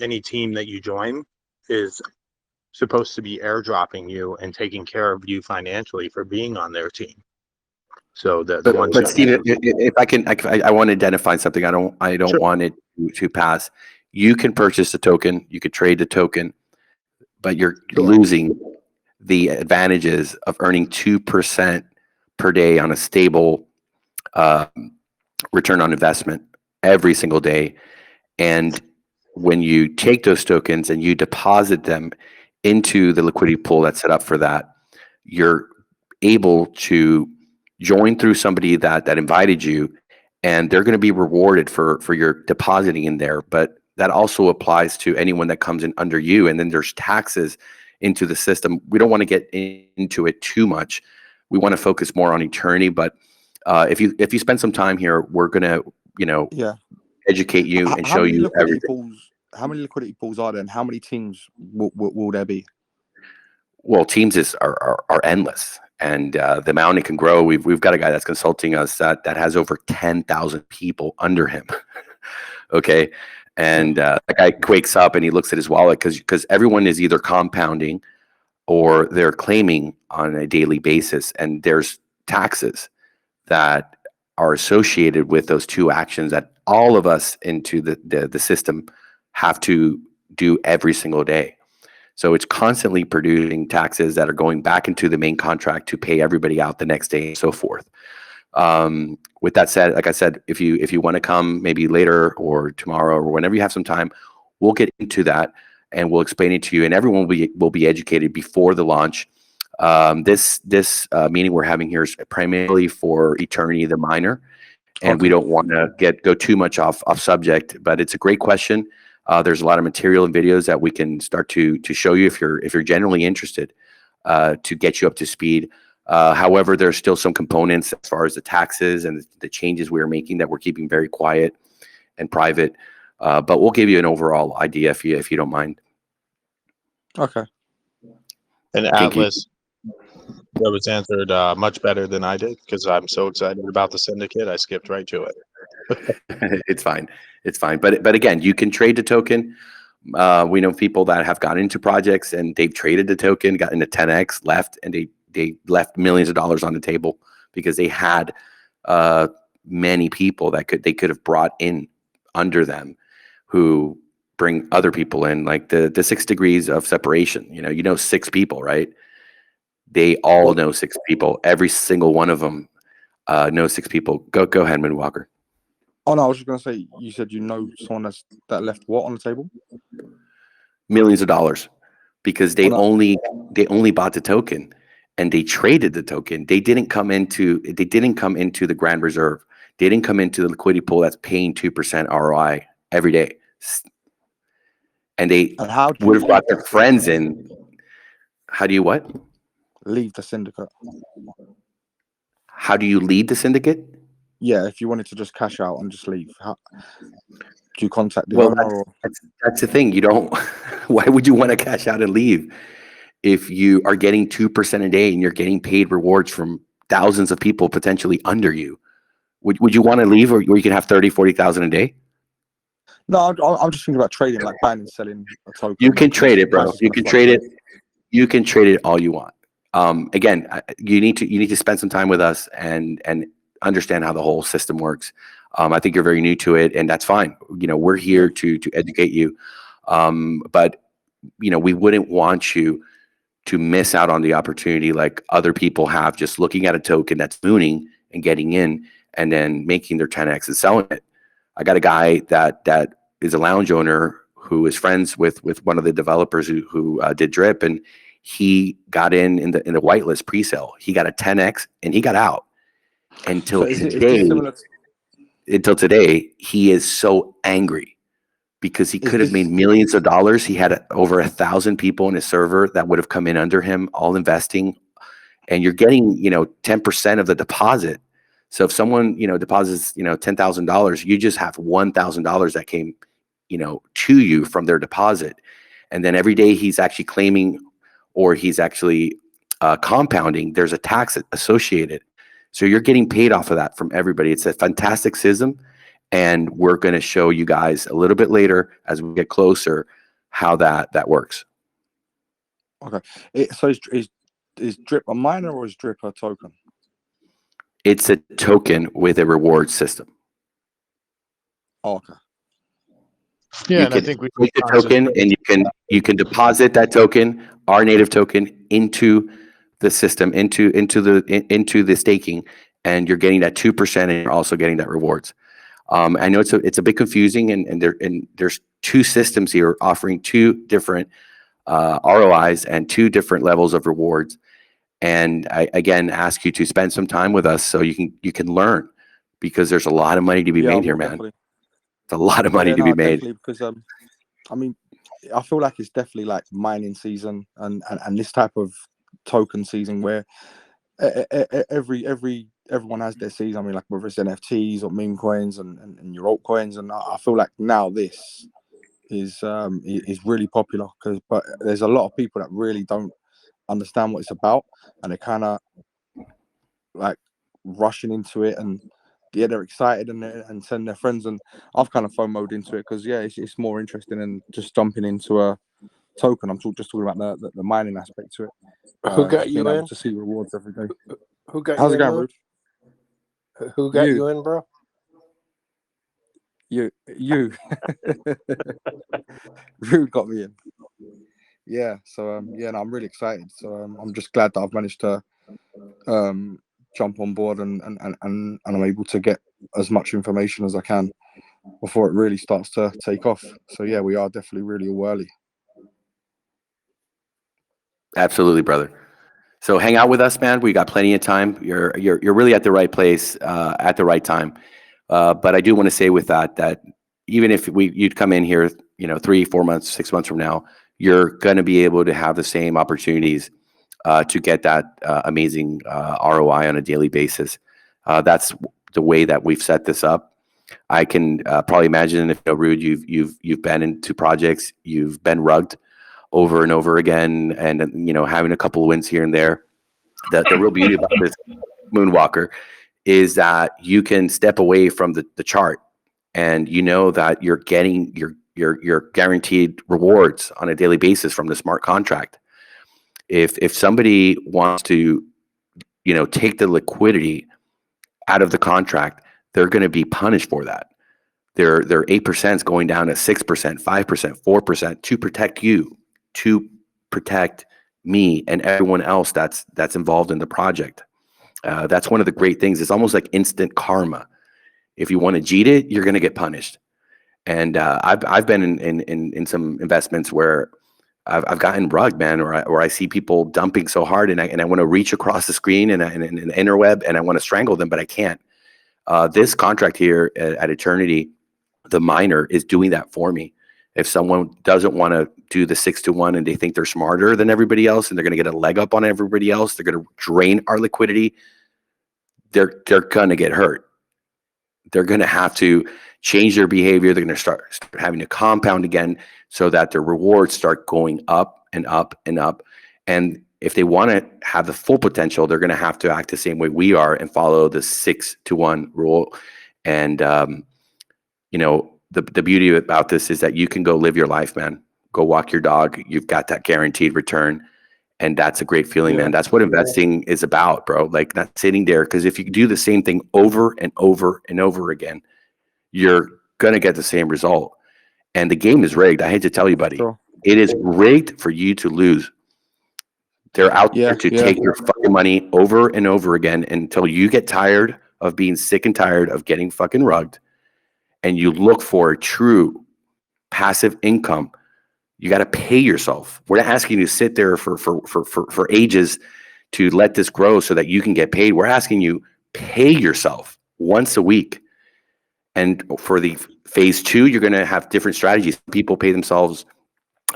any team that you join is supposed to be airdropping you and taking care of you financially for being on their team. So the one. But Steve, if I want to identify something. I don't Sure. want it to pass. You can purchase the token. You could trade the token, but you're losing the advantages of earning 2% per day on a stable return on investment every single day. And when you take those tokens and you deposit them into the liquidity pool that's set up for that, you're able to join through somebody that invited you, and they're going to be rewarded for your depositing in there. But that also applies to anyone that comes in under you, and then there's taxes into the system. We don't want to get into it too much. We want to focus more on eternity. But if you spend some time here, we're going to educate you and show you everything. How many liquidity pools are there, and how many teams will there be? Well, teams are endless. and the amount it can grow. We've got a guy that's consulting us that has over 10,000 people under him. Okay, and that guy wakes up and he looks at his wallet because everyone is either compounding or they're claiming on a daily basis, and there's taxes that are associated with those two actions that all of us into the system have to do every single day. So it's constantly producing taxes that are going back into the main contract to pay everybody out the next day and so forth. With that said, like I said, if you want to come maybe later or tomorrow or whenever you have some time, we'll get into that and we'll explain it to you, and everyone will be educated before the launch. This meeting we're having here is primarily for Eternity the Miner, and we don't want to go too much off subject, but it's a great question. There's a lot of material and videos that we can start to show you if you're generally interested, to get you up to speed. However, there's still some components as far as the taxes and the changes we are making that we're keeping very quiet and private. But we'll give you an overall idea if you don't mind. Okay. And Thank you. Atlas, that was answered much better than I did because I'm so excited about the syndicate. I skipped right to it. It's fine. It's fine. But again, you can trade the token. We know people that have gotten into projects and they've traded the token, got into 10x, left, and they left millions of dollars on the table because they had many people that they could have brought in under them who bring other people in, like the 6 degrees of separation. You know 6 people, right? They all know 6 people. Every single one of them knows 6 people. Go ahead, Moonwalker. Oh no, I was just gonna say, you said you know someone that left what on the table? Millions of dollars, because they only bought the token and they traded the token. They didn't come into the Grand Reserve. They didn't come into the liquidity pool that's paying 2% ROI every day. And they would have brought their friends in. How do you what? Leave the syndicate. How do you lead the syndicate? Yeah, if you wanted to just cash out and just leave, do you contact the owner? That's the thing. You don't. Why would you want to cash out and leave if you are getting 2% a day and you're getting paid rewards from thousands of people potentially under you? Would you want to leave, or you can have 30, 40,000 a day? No, I'm just thinking about trading, like buying and selling a token. You can trade it, bro. You can trade it. You can trade it all you want. Again, you need to spend some time with us and understand how the whole system works. I think you're very new to it, and that's fine. We're here to educate you. But we wouldn't want you to miss out on the opportunity like other people have, just looking at a token that's mooning and getting in and then making their 10x and selling it. I got a guy that is a lounge owner who is friends with one of the developers who did Drip, and he got in the whitelist pre-sale. He got a 10x and he got out. Until today, he is so angry because he could have made millions of dollars. He had over 1,000 people in his server that would have come in under him, all investing, and you're getting 10% of the deposit. So if someone deposits $10,000, you just have $1,000 that came to you from their deposit, and then every day he's actually claiming or he's actually compounding. There's a tax associated. So you're getting paid off of that from everybody. It's a fantastic system, and we're going to show you guys a little bit later as we get closer how that works. Okay. So is Drip a miner or is Drip a token? It's a token with a reward system. Oh, okay. Yeah, and I think we take the token and you can deposit that token, our native token, into the system, into the staking, and you're getting that 2%, and you're also getting that rewards. I know it's a bit confusing, and there's 2 systems here offering 2 different ROIs and 2 different levels of rewards. And I again ask you to spend some time with us so you can learn, because there's a lot of money to be made here, man. Definitely. It's a lot of money to be made. Because I mean, I feel like it's definitely like mining season and this type of token season where everyone has their season. I mean, like whether it's NFTs or meme coins and your altcoins, and I feel like now this is really popular but there's a lot of people that really don't understand what it's about, and they're kind of like rushing into it, and yeah, they're excited and send their friends, and I've kind of FOMO'd into it because yeah, it's more interesting than just jumping into a token. I'm just talking about the mining aspect to it. Who got Just you being able in? to see rewards every day. Who got How's you it in, going, Rude? Rude? Who got You. you in, bro? You Rude got me in. Yeah, so yeah, no, I'm really excited. So I'm just glad that I've managed to jump on board and I'm able to get as much information as I can before it really starts to take off. So yeah, we are definitely really early. Absolutely, brother. So hang out with us, man. We got plenty of time. You're really at the right place at the right time. But I do want to say with that even if you'd come in here, 3, 4 months, 6 months from now, you're going to be able to have the same opportunities to get that amazing ROI on a daily basis. That's the way that we've set this up. I can probably imagine if Rude, you've been into projects, you've been rugged over and over again, and having a couple of wins here and there. The real beauty about this Moonwalker is that you can step away from the chart, and you know that you're getting your guaranteed rewards on a daily basis from the smart contract. If somebody wants to take the liquidity out of the contract, they're going to be punished for that. Their 8% is going down to 6%, 5%, 4% to protect you, to protect me and everyone else that's involved in the project. That's one of the great things. It's almost like instant karma. If you want to cheat it, you're going to get punished. And I've been in some investments where I've gotten rugged, man, or I see people dumping so hard, and I want to reach across the screen and the interweb, and I want to strangle them, but I can't. This contract here at Eternity, the miner, is doing that for me. If someone doesn't want to do the 6-to-1 and they think they're smarter than everybody else and they're going to get a leg up on everybody else, they're going to drain our liquidity, they're going to get hurt. They're going to have to change their behavior. They're going to start having to compound again so that their rewards start going up and up and up. And if they want to have the full potential, they're going to have to act the same way we are and follow the 6-to-1 rule. And, the beauty about this is that you can go live your life, man. Go walk your dog. You've got that guaranteed return. And that's a great feeling, man. That's what investing is about, bro. Like, not sitting there. Because if you do the same thing over and over and over again, you're going to get the same result. And the game is rigged. I hate to tell you, buddy. Sure. It is rigged for you to lose. They're out there to take your fucking money over and over again until you get tired of being sick and tired of getting fucking rugged. And you look for true passive income. You got to pay yourself. We're not asking you to sit there for ages to let this grow so that you can get paid. We're asking you pay yourself once a week. And for the phase 2, you're going to have different strategies. People pay themselves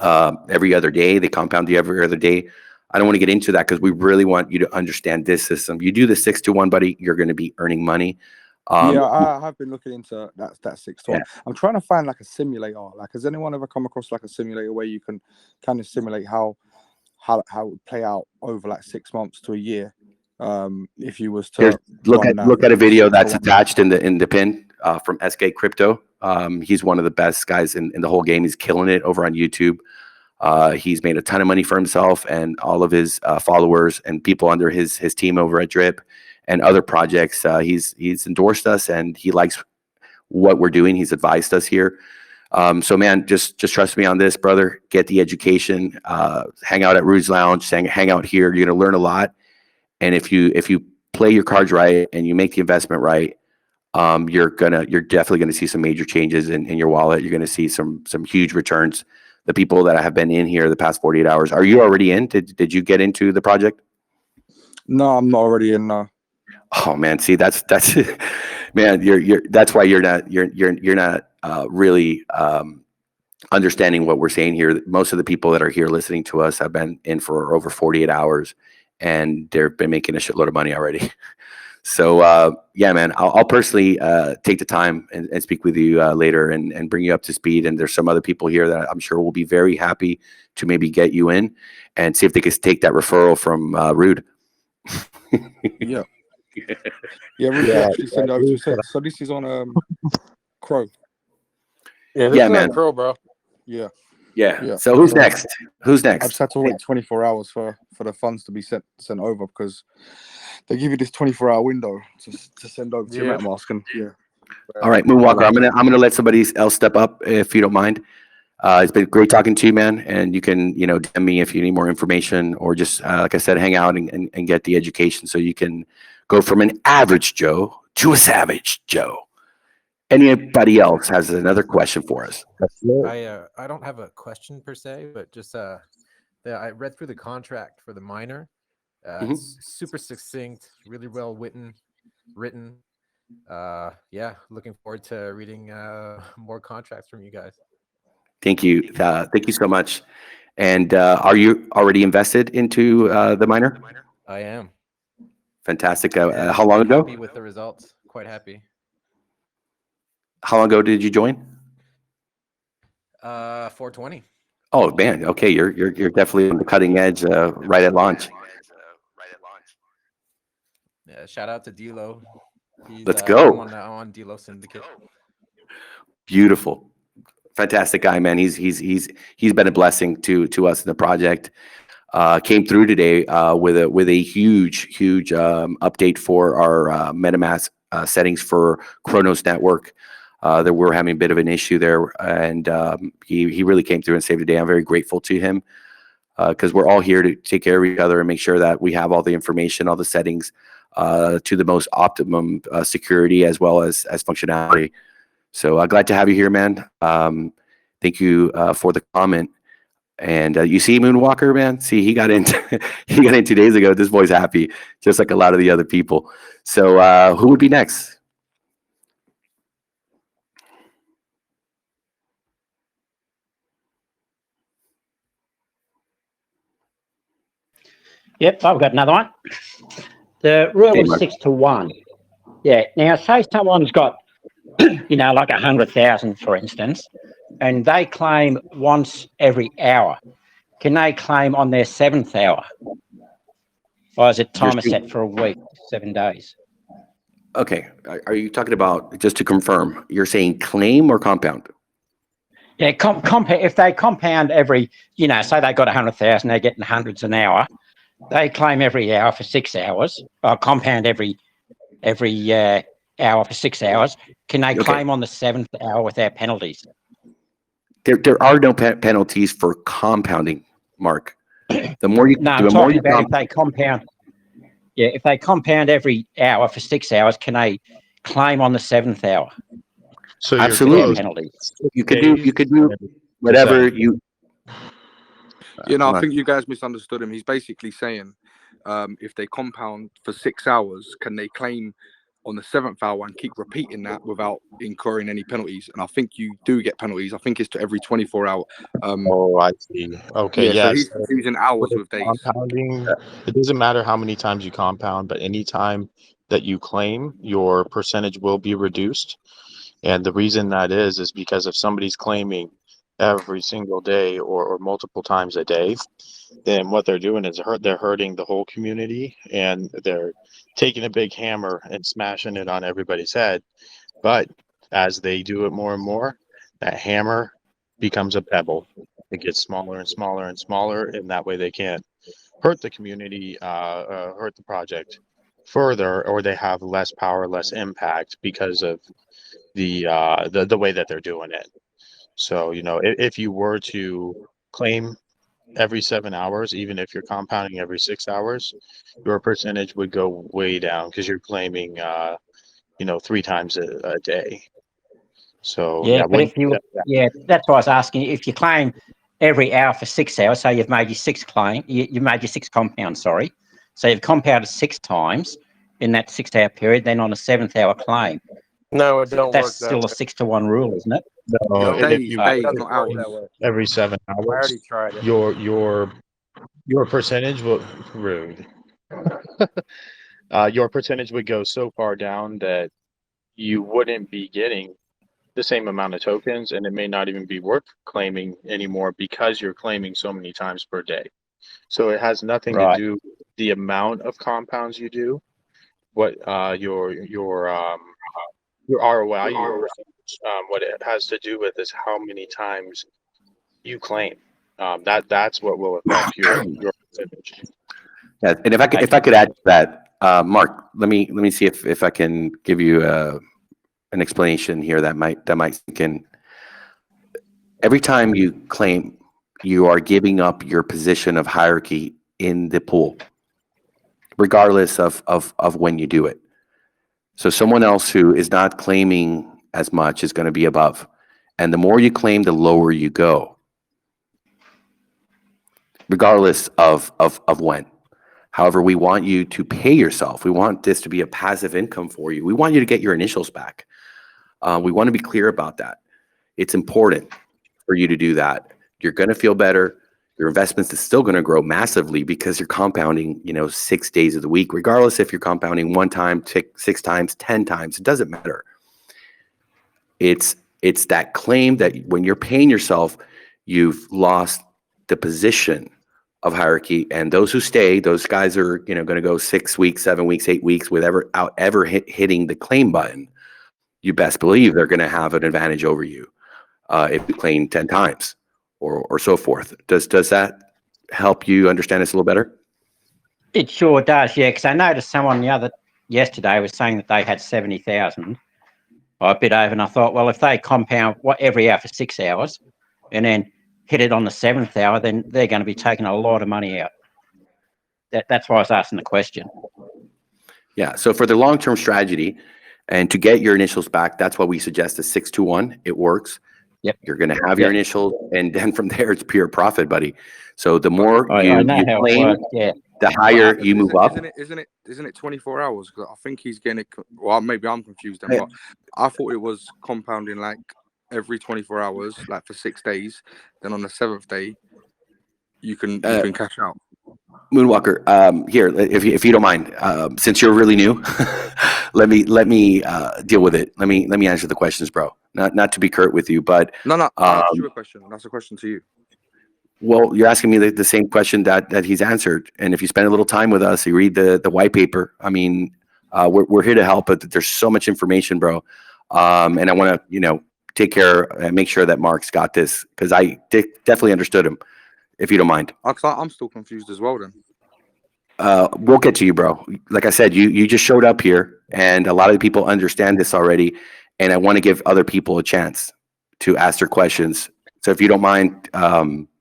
every other day. They compound you every other day. I don't want to get into that because we really want you to understand this system. You do the 6-to-1, buddy, you're going to be earning money. Yeah, I have been looking into that 6-to-1. Yeah. I'm trying to find like a simulator. Like, has anyone ever come across like a simulator where you can kind of simulate how it would play out over like 6 months to a year? If you was to look at a video that's attached in the pin from SK Crypto. He's one of the best guys in the whole game. He's killing it over on YouTube. He's made a ton of money for himself and all of his followers and people under his team over at Drip and other projects. He's endorsed us and he likes what we're doing. He's advised us here. So man, just trust me on this, brother. Get the education. Hang out at Rude's Lounge. Hang out here. You're gonna learn a lot. And if you play your cards right and you make the investment right, you're definitely gonna see some major changes in your wallet. You're gonna see some huge returns. The people that have been in here the past 48 hours, are you already in? Did you get into the project? No, I'm not already in. Oh man, see that's man, that's why you're not really understanding what we're saying here. Most of the people that are here listening to us have been in for over 48 hours and they've been making a shitload of money already. So yeah, man, I'll personally take the time and speak with you later and bring you up to speed. And there's some other people here that I'm sure will be very happy to maybe get you in and see if they could take that referral from Rude. Yeah. Yeah, Rudy actually send it over to Sid. So this is on Crow. Yeah, this Yeah, is man. on Crow, bro. Yeah. Yeah. So who's next? Who's I next? just had to wait 24 hours for the funds to be sent over because they give you this 24-hour window to send over to your MetaMask. And yeah. All right, Moonwalker. I'm gonna let somebody else step up if you don't mind. It's been great talking to you, man. And you can, DM me if you need more information or just, like I said, hang out and get the education so you can go from an average Joe to a savage Joe. Anybody else has another question for us? I don't have a question per se, but just I read through the contract for the miner. It's super succinct, really well written. Yeah, looking forward to reading more contracts from you guys. Thank you. Thank you so much. And are you already invested into the miner? I am. Fantastic. And How long ago? Happy with the results. Quite happy. How long ago did you join? 420. Oh man, okay, you're definitely on the cutting edge, right at launch. Yeah, shout out to Dilo. He's, Let's go. I'm on Dilo Syndicate. Beautiful, fantastic guy, man. He's been a blessing to us in the project. Came through today with a huge update for our MetaMask settings for Chronos Network. That we're having a bit of an issue there, and he really came through and saved the day. I'm very grateful to him because we're all here to take care of each other and make sure that we have all the information, all the settings to the most optimum security as well as functionality. So glad to have you here, man. Thank you for the comment. And you see Moonwalker, man. See, he got in 2 days ago. This boy's happy, just like a lot of the other people. So who would be next? Yep, I've got another one. The rule of 6 to 1. Yeah. Now, say someone's got, like 100,000, for instance, and they claim once every hour. Can they claim on their 7th hour? Or is it timer set for a week, 7 days? Okay. Are you talking about, just to confirm, you're saying claim or compound? Yeah, if they compound every, say they got 100,000, they're getting hundreds an hour. They claim every hour for 6 hours, or compound every hour for 6 hours. Can they claim on the 7th hour without penalties? There are no penalties for compounding, Mark. The more you, no, I'm talking about if they compound. Yeah, if they compound every hour for 6 hours, can they claim on the 7th hour? So absolutely, penalties. You could do whatever you. I think you guys misunderstood him. He's basically saying, if they compound for 6 hours, can they claim on the 7th hour and keep repeating that without incurring any penalties? And I think you do get penalties. I think it's to every 24 hour. I see. Okay, So he's using hours with days. Compounding, it doesn't matter how many times you compound, but any time that you claim, your percentage will be reduced. And the reason that is because if somebody's claiming every single day or multiple times a day, then what they're doing is they're hurting the whole community, and they're taking a big hammer and smashing it on everybody's head. But as they do it more and more, that hammer becomes a pebble. It gets smaller and smaller and smaller, and that way they can't hurt the community, hurt the project further, or they have less power, less impact because of the way that they're doing it. So, if you were to claim every 7 hours, even if you're compounding every 6 hours, your percentage would go way down because you're claiming, 3 times a day. So yeah, but if you, that's why I was asking. If you claim every hour for 6 hours, so you've made your 6 claim, you made your 6 compound. Sorry, so you've compounded 6 times in that 6 hour period. Then on a 7th hour claim, no, it don't that's work. still a 6 to 1 rule, isn't it? No, and if Days, you not hours. every 7 I hours, already tried it. your percentage will rude. your percentage would go so far down that you wouldn't be getting the same amount of tokens, and it may not even be worth claiming anymore because you're claiming so many times per day. So it has nothing to Right. do with the amount of compounds you do, what your ROI, your percentage. What it has to do with is how many times you claim. That's what will affect your percentage. Yeah, and if I could add to that, Mark, let me see if I can give you an explanation here that might sink in. Every time you claim, you are giving up your position of hierarchy in the pool, regardless of when you do it. So someone else who is not claiming as much is going to be above, and the more you claim, the lower you go, regardless of when. However, we want you to pay yourself. We want this to be a passive income for you. We want you to get your initials back. We want to be clear about that. It's important for you to do that. You're going to feel better. Your investments is still going to grow massively because you're compounding, 6 days of the week, regardless if you're compounding 1 time, 6 times, 10 times. It doesn't matter. It's that claim that when you're paying yourself, you've lost the position of hierarchy, and those who stay, those guys are going to go 6 weeks, 7 weeks, 8 weeks without ever hitting the claim button. You best believe they're going to have an advantage over you if you claim 10 times or so forth. Does that help you understand this a little better? It sure does, yeah. Because I noticed someone yesterday was saying that they had 70,000, or a bit over, and I thought, well, if they compound every hour for 6 hours, and then hit it on the 7th hour, then they're going to be taking a lot of money out. That's why I was asking the question. Yeah. So for the long-term strategy and to get your initials back, that's why we suggest a 6-to-1. It works. Yep. You're going to have your initials, and then from there it's pure profit, buddy. So the more you claim, the higher you move up. Isn't it 24 hours? Because I think he's getting it. Well, maybe I'm confused then, but I thought it was compounding like every 24 hours, like for 6 days. Then on the 7th day, you can cash out. Moonwalker, here, if you don't mind, since you're really new, let me deal with it. Let me answer the questions, bro. Not to be curt with you, but No. I asked you a question. That's a question to you. Well, you're asking me the same question that he's answered, and if you spend a little time with us, you read the white paper. I mean, we're here to help, but there's so much information, bro. And I want to take care and make sure that Mark's got this because I definitely understood him. If you don't mind. I'm still confused as well then. We'll get to you, bro. Like I said, you just showed up here, and a lot of people understand this already, and I want to give other people a chance to ask their questions. So if you don't mind,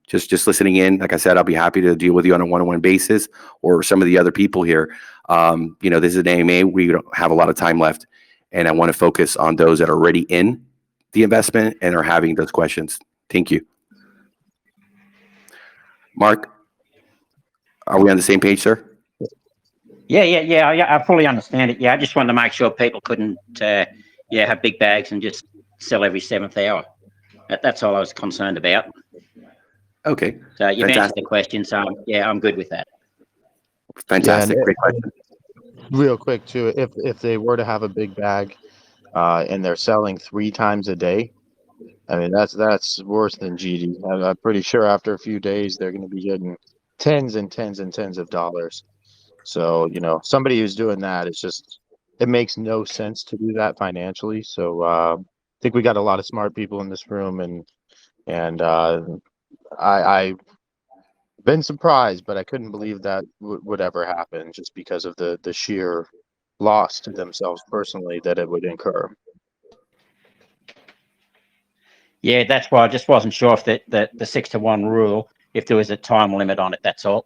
just listening in, like I said, I'll be happy to deal with you on a one-on-one basis, or some of the other people here. This is an AMA. We don't have a lot of time left, and I want to focus on those that are already in the investment and are having those questions. Thank you. Mark, are we on the same page, sir? Yeah. I fully understand it. Yeah, I just wanted to make sure people couldn't, have big bags and just sell every 7th hour. That's all I was concerned about. Okay. So you've answered the question, so I'm good with that. Fantastic. Great question. Real quick too, if they were to have a big bag, and they're selling 3 times a day, I mean that's worse than GD. I'm pretty sure after a few days they're going to be getting tens and tens and tens of dollars. So somebody who's doing that, it makes no sense to do that financially. So I think we got a lot of smart people in this room, and I've been surprised, but I couldn't believe that would ever happen just because of the sheer loss to themselves personally that it would incur. Yeah, that's why I just wasn't sure if the 6-to-1 rule, if there was a time limit on it. That's all.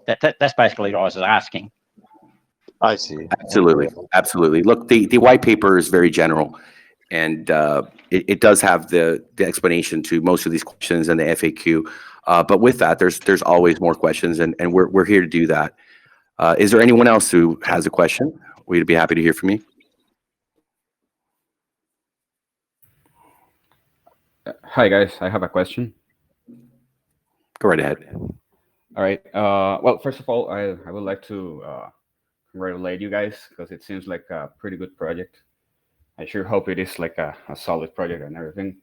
That's basically what I was asking. I see. Absolutely. Look, the white paper is very general, and it does have the explanation to most of these questions and the FAQ. But with that, there's always more questions, and we're here to do that. Is there anyone else who has a question? We'd be happy to hear from you. Hi guys, I have a question. Go right ahead. All right. Well, first of all, I would like to congratulate you guys because it seems like a pretty good project. I sure hope it is like a solid project and everything.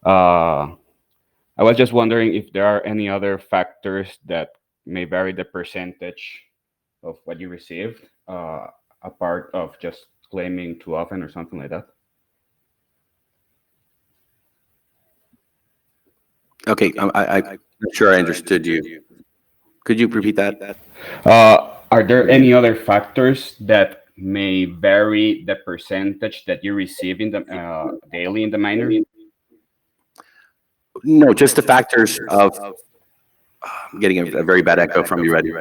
I was just wondering if there are any other factors that may vary the percentage of what you received, apart of just claiming too often or something like that. Okay, I'm not sure I understood you. Could you repeat that? Are there any other factors that may vary the percentage that you receive in the daily in the miner? No, just the factors of I'm getting a very bad echo from you, Reddy.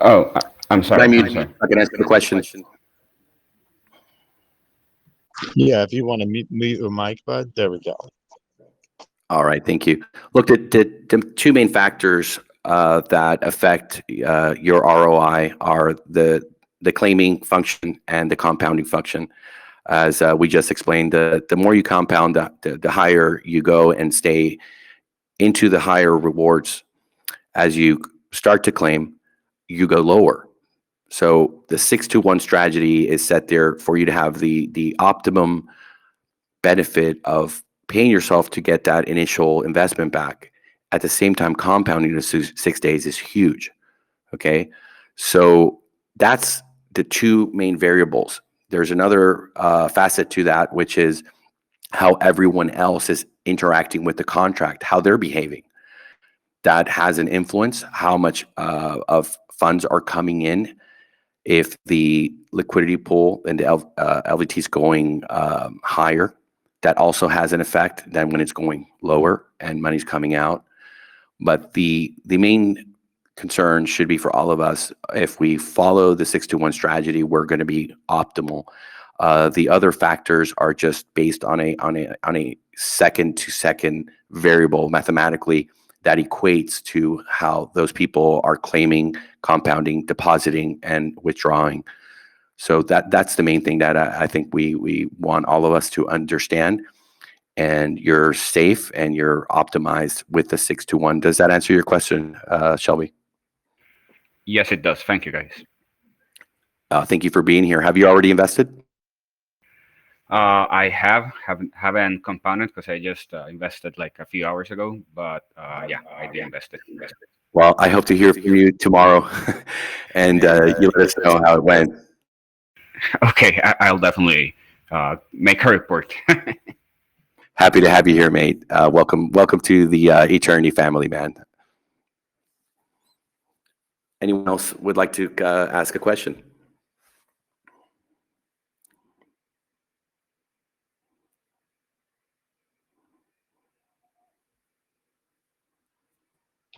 Oh, I'm sorry. I mean, I'm sorry. I can answer the question. Yeah, if you want to mute your mic, bud, there we go. All right, thank you. Look, the two main factors that affect your ROI are the claiming function and the compounding function. As we just explained, the more you compound, the higher you go and stay into the higher rewards. As you start to claim, you go lower. So the 6-to-1 strategy is set there for you to have the optimum benefit of paying yourself to get that initial investment back. At the same time, compounding to 6 days is huge. Okay, so that's the two main variables. There's another facet to that, which is how everyone else is interacting with the contract, how they're behaving. That has an influence how much of funds are coming in. If the liquidity pool and the LVT is going higher, that also has an effect than when it's going lower and money's coming out. But the main concern should be for all of us, if we follow the 6-to-1 strategy, we're going to be optimal. The other factors are just based on a second to second variable mathematically that equates to how those people are claiming, compounding, depositing, and withdrawing. So that's the main thing that I think we want all of us to understand. And you're safe and you're optimized with the 6-to-1. Does that answer your question, Shelby? Yes, it does. Thank you, guys. Thank you for being here. Have you already invested? I haven't compounded because I just invested like a few hours ago. But yeah, I did invested. Well, I hope to hear from you tomorrow, and you let us know how it went. Okay, I'll definitely make a report. Happy to have you here, mate. Welcome to the Eternity family, man. Anyone else would like to ask a question?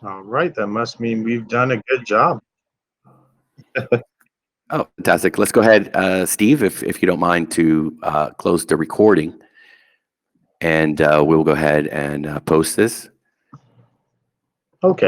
All right, that must mean we've done a good job. Oh, fantastic. Let's go ahead, Steve, if you don't mind, to close the recording, and we'll go ahead and post this. Okay.